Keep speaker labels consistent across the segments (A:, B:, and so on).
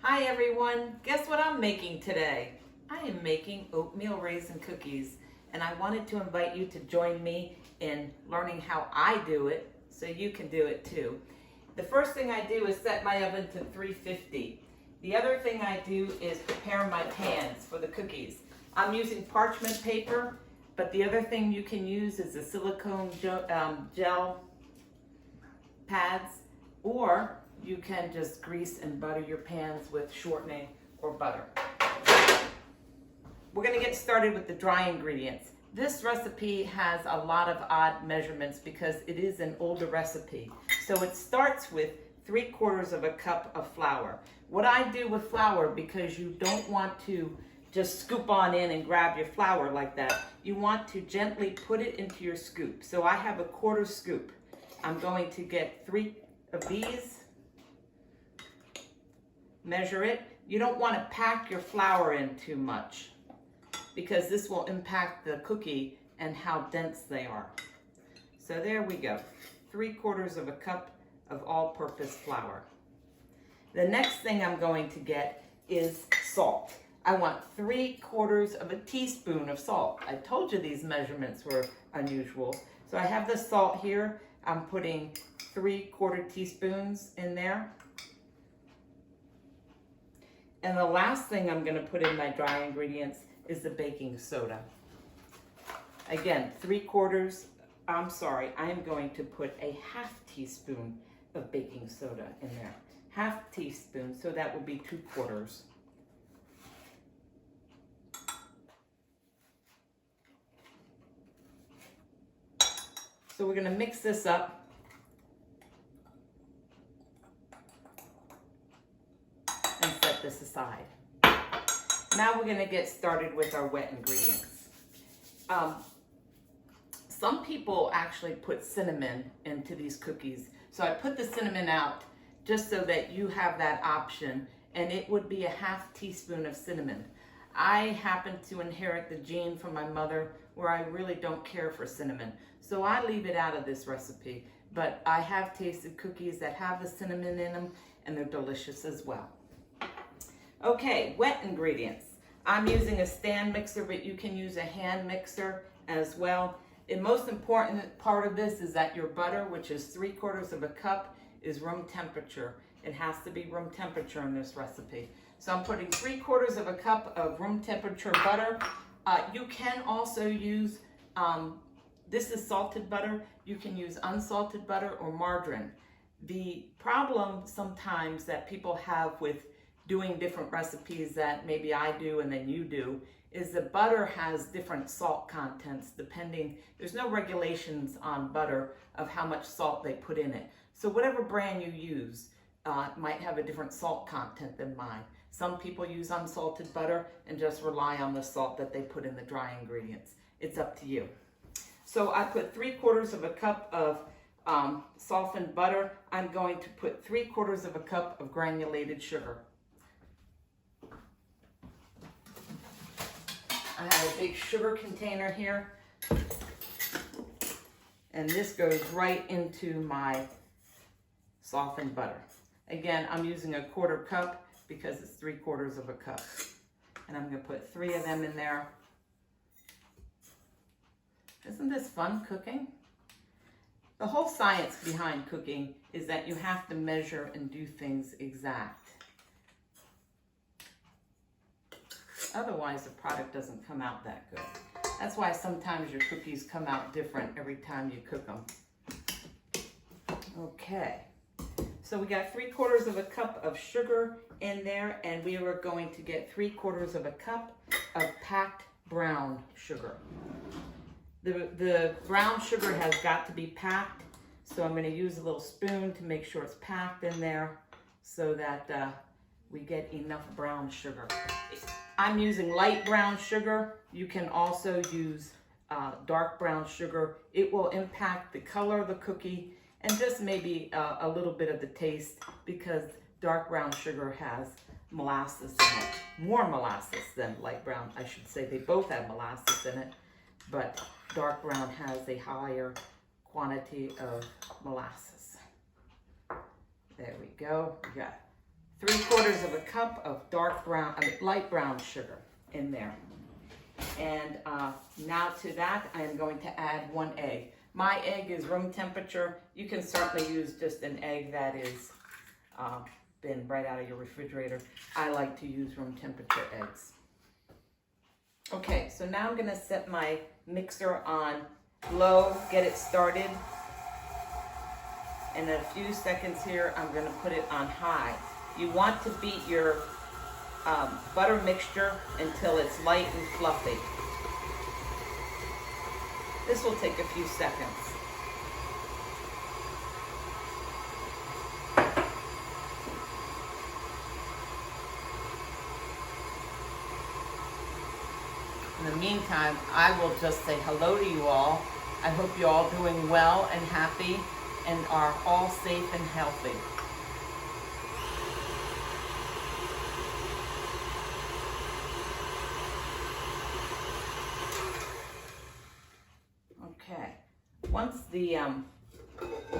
A: Hi everyone, guess what I'm making today? I am making oatmeal raisin cookies, and I wanted to invite you to join me in learning how I do it so you can do it too. The first thing I do is set my oven to 350. The other thing I do is prepare my pans for the cookies. I'm using parchment paper, but the other thing you can use is the silicone gel pads, or you can just grease and butter your pans with shortening or butter. We're going to get started with the dry ingredients. This recipe has a lot of odd measurements because it is an older recipe. So it starts with 3/4 cup of flour. What I do with flour, because you don't want to just scoop on in and grab your flour like that, you want to gently put it into your scoop. So I have a 1/4 scoop. I'm going to get 3 of these. Measure it. You don't want to pack your flour in too much because this will impact the cookie and how dense they are. So there we go. 3/4 cup of all-purpose flour. The next thing I'm going to get is salt. I want 3/4 teaspoon of salt. I told you these measurements were unusual. So I have the salt here. I'm putting 3/4 teaspoons in there. And the last thing I'm going to put in my dry ingredients is the baking soda. Again, I am going to put a 1/2 teaspoon of baking soda in there. 1/2 teaspoon, so that would be 2/4. So we're going to mix this up. This aside. Now we're going to get started with our wet ingredients. Some people actually put cinnamon into these cookies. So I put the cinnamon out just so that you have that option, and it would be a 1/2 teaspoon of cinnamon. I happen to inherit the gene from my mother where I really don't care for cinnamon. So I leave it out of this recipe, but I have tasted cookies that have the cinnamon in them, and they're delicious as well. Okay, wet ingredients. I'm using a stand mixer, but you can use a hand mixer as well. The most important part of this is that your butter, which is 3/4 cup, is room temperature. It has to be room temperature in this recipe. So I'm putting 3/4 cup of room temperature butter. You can also use, this is salted butter. You can use unsalted butter or margarine. The problem sometimes that people have with doing different recipes that maybe I do and then you do is the butter has different salt contents depending. There's no regulations on butter of how much salt they put in it. So whatever brand you use might have a different salt content than mine. Some people use unsalted butter and just rely on the salt that they put in the dry ingredients. It's up to you. So I put 3/4 cup of softened butter. I'm going to put 3/4 cup of granulated sugar. I have a big sugar container here, and this goes right into my softened butter. Again, I'm using a 1/4 cup because it's 3/4 cup. And I'm going to put 3 of them in there. Isn't this fun cooking? The whole science behind cooking is that you have to measure and do things exact. Otherwise, the product doesn't come out that good. That's why sometimes your cookies come out different every time you cook them. Okay, so we got 3/4 cup of sugar in there, and we are going to get 3/4 cup of packed brown sugar. The brown sugar has got to be packed, so I'm going to use a little spoon to make sure it's packed in there so that we get enough brown sugar. I'm using light brown sugar. You can also use dark brown sugar. It will impact the color of the cookie and just maybe a little bit of the taste because dark brown sugar has molasses in it. More molasses than light brown, I should say. They both have molasses in it, but dark brown has a higher quantity of molasses. There we go. We got 3/4 of a cup of light brown sugar in there. And now to that, I am going to add 1 egg. My egg is room temperature. You can certainly use just an egg that is been right out of your refrigerator. I like to use room temperature eggs. Okay, so now I'm gonna set my mixer on low, get it started. And in a few seconds here, I'm gonna put it on high. You want to beat your butter mixture until it's light and fluffy. This will take a few seconds. In the meantime, I will just say hello to you all. I hope you're all doing well and happy and are all safe and healthy. Okay, once the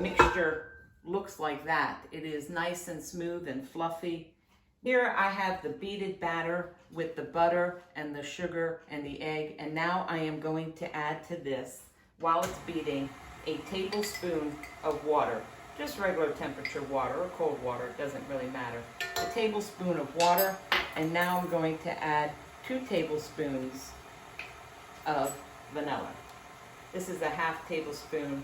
A: mixture looks like that, it is nice and smooth and fluffy. Here I have the beaded batter with the butter and the sugar and the egg, and now I am going to add to this, while it's beating, a tablespoon of water. Just regular temperature water or cold water, it doesn't really matter. A tablespoon of water, and now I'm going to add 2 tablespoons of vanilla. This is a 1/2 tablespoon.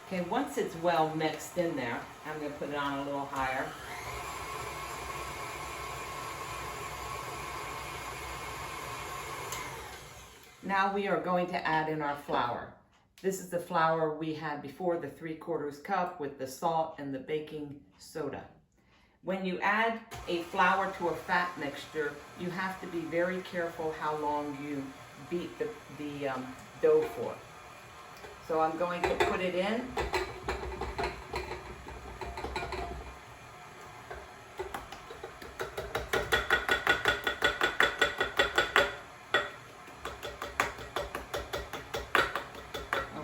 A: Okay, once it's well mixed in there, I'm going to put it on a little higher. Now we are going to add in our flour. This is the flour we had before, the 3/4 cup with the salt and the baking soda. When you add a flour to a fat mixture, you have to be very careful how long you beat the dough for. So I'm going to put it in.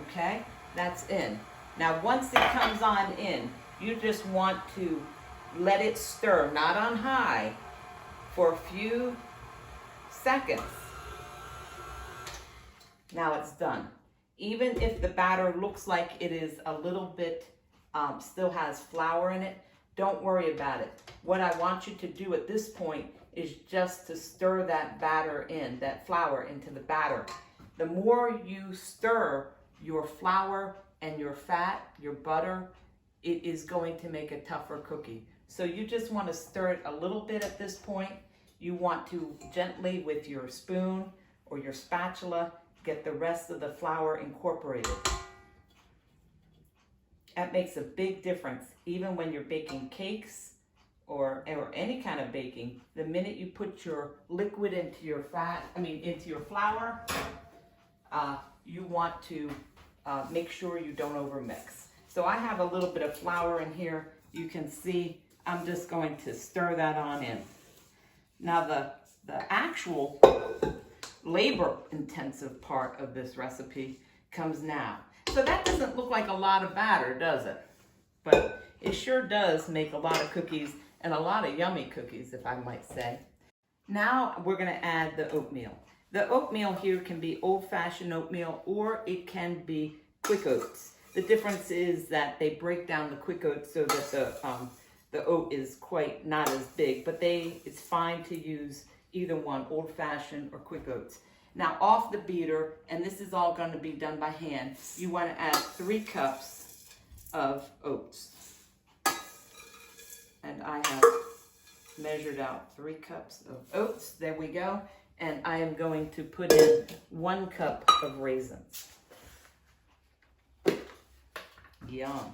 A: Okay, that's in. Now once it comes on in, you just want to let it stir, not on high, for a few seconds. Now it's done. Even if the batter looks like it is a little bit, still has flour in it, don't worry about it. What I want you to do at this point is just to stir that batter in, that flour into the batter. The more you stir your flour and your fat, your butter, it is going to make a tougher cookie. So you just want to stir it a little bit at this point. You want to gently with your spoon or your spatula get the rest of the flour incorporated. That makes a big difference. Even when you're baking cakes or any kind of baking, the minute you put your liquid into your into your flour, you want to make sure you don't overmix. So I have a little bit of flour in here. You can see I'm just going to stir that on in. Now the actual labor-intensive part of this recipe comes now. So that doesn't look like a lot of batter, does it? But it sure does make a lot of cookies, and a lot of yummy cookies, if I might say. Now we're going to add the oatmeal. The oatmeal here can be old-fashioned oatmeal, or it can be quick oats. The difference is that they break down the quick oats so that the oat is quite not as big, but it's fine to use either one, old-fashioned or quick oats. Now off the beater, and this is all going to be done by hand, you want to add 3 cups of oats. And I have measured out 3 cups of oats. There we go. And I am going to put in 1 cup of raisins. Yum.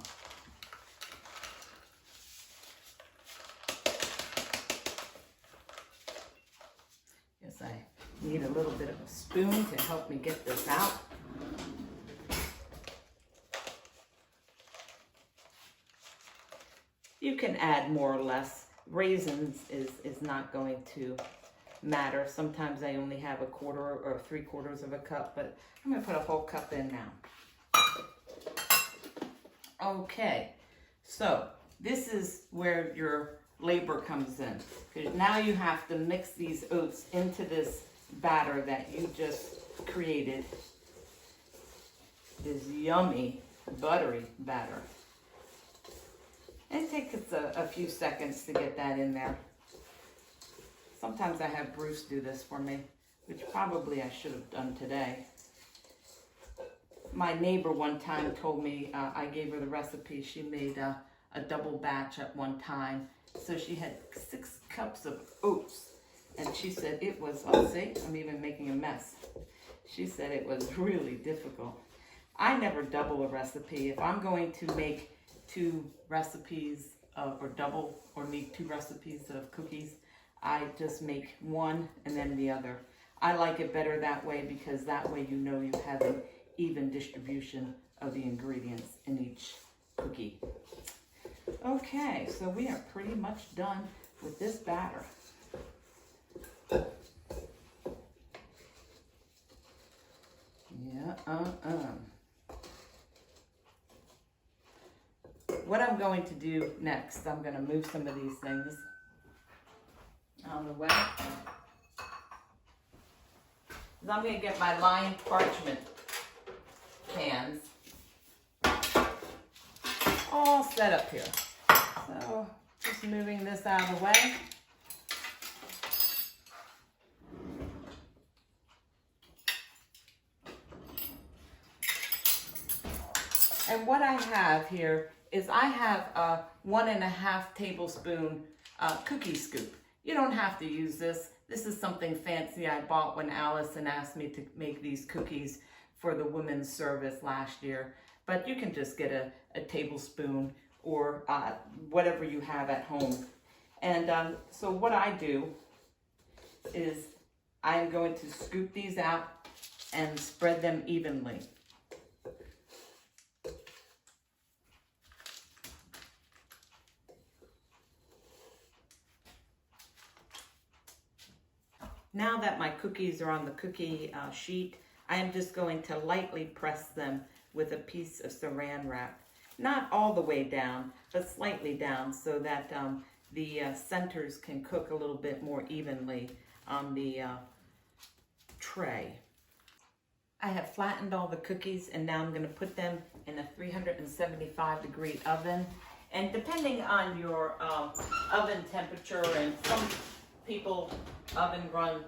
A: Yes, I need a little bit of a spoon to help me get this out. You can add more or less. Raisins is not going to matter. Sometimes I only have a quarter or 3/4 of a cup, but I'm gonna put a whole cup in now. Okay, so this is where your labor comes in. Now you have to mix these oats into this batter that you just created. This yummy, buttery batter. It takes a few seconds to get that in there. Sometimes I have Bruce do this for me, which probably I should have done today. My neighbor one time told me, I gave her the recipe, she made a double batch at one time. So she had 6 cups of oats, and she said it was, oh see, I'm even making a mess. She said it was really difficult. I never double a recipe. If I'm going to make 2 recipes or double or need 2 recipes of cookies, I just make one and then the other. I like it better that way because that way you know you have an even distribution of the ingredients in each cookie. Okay, so we are pretty much done with this batter. Yeah, What I'm going to do next, I'm going to move some of these things out of the way. I'm going to get my lined parchment cans all set up here. So just moving this out of the way. And what I have here is I have a 1.5 tablespoon cookie scoop. You don't have to use this. This is something fancy I bought when Allison asked me to make these cookies for the women's service last year. But you can just get a tablespoon or whatever you have at home. And so what I do is I'm going to scoop these out and spread them evenly. Now that my cookies are on the cookie sheet, I am just going to lightly press them with a piece of saran wrap. Not all the way down, but slightly down so that the centers can cook a little bit more evenly on the tray. I have flattened all the cookies and now I'm going to put them in a 375-degree oven. And depending on your oven temperature, and some people oven run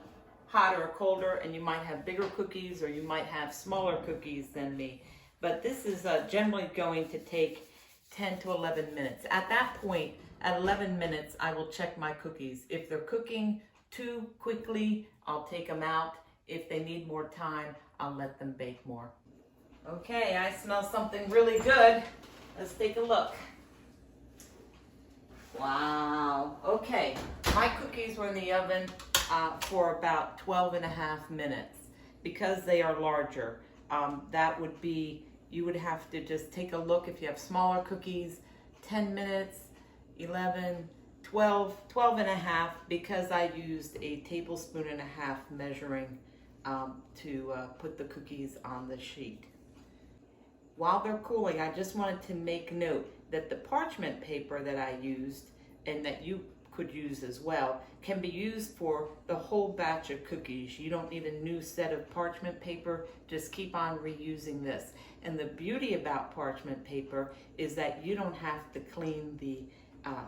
A: hotter or colder, and you might have bigger cookies or you might have smaller cookies than me. But this is generally going to take 10 to 11 minutes. At that point, at 11 minutes, I will check my cookies. If they're cooking too quickly, I'll take them out. If they need more time, I'll let them bake more. Okay, I smell something really good. Let's take a look. Wow. Okay, my cookies were in the oven for about 12.5 minutes. Because they are larger, that would be, you would have to just take a look. If you have smaller cookies, 10 minutes, 11, 12.5, because I used a 1.5 tablespoons measuring to put the cookies on the sheet. While they're cooling, I just wanted to make note that the parchment paper that I used, and that you could use as well, can be used for the whole batch of cookies. You don't need a new set of parchment paper, just keep on reusing this. And the beauty about parchment paper is that you don't have to clean the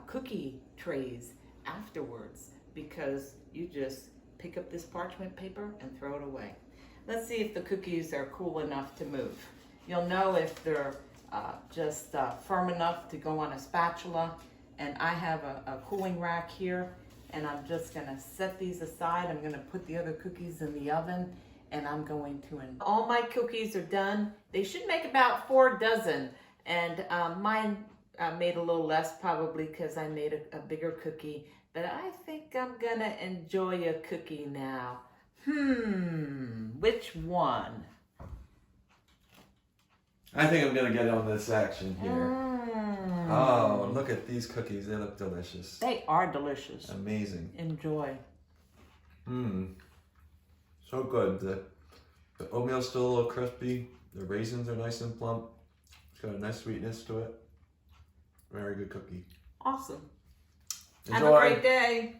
A: cookie trays afterwards, because you just pick up this parchment paper and throw it away. Let's see if the cookies are cool enough to move. You'll know if they're just firm enough to go on a spatula. And I have a cooling rack here, and I'm just gonna set these aside. I'm gonna put the other cookies in the oven, and I'm going to, all my cookies are done. They should make about 4 dozen, and mine made a little less probably because I made a bigger cookie, but I think I'm gonna enjoy a cookie now. Which one?
B: I think I'm gonna get on this action here. Oh, look at these cookies. They look delicious.
A: They are delicious.
B: Amazing.
A: Enjoy.
B: Mmm. So good. The oatmeal's still a little crispy. The raisins are nice and plump. It's got a nice sweetness to it. Very good cookie.
A: Awesome.
B: Enjoy.
A: Have a great day.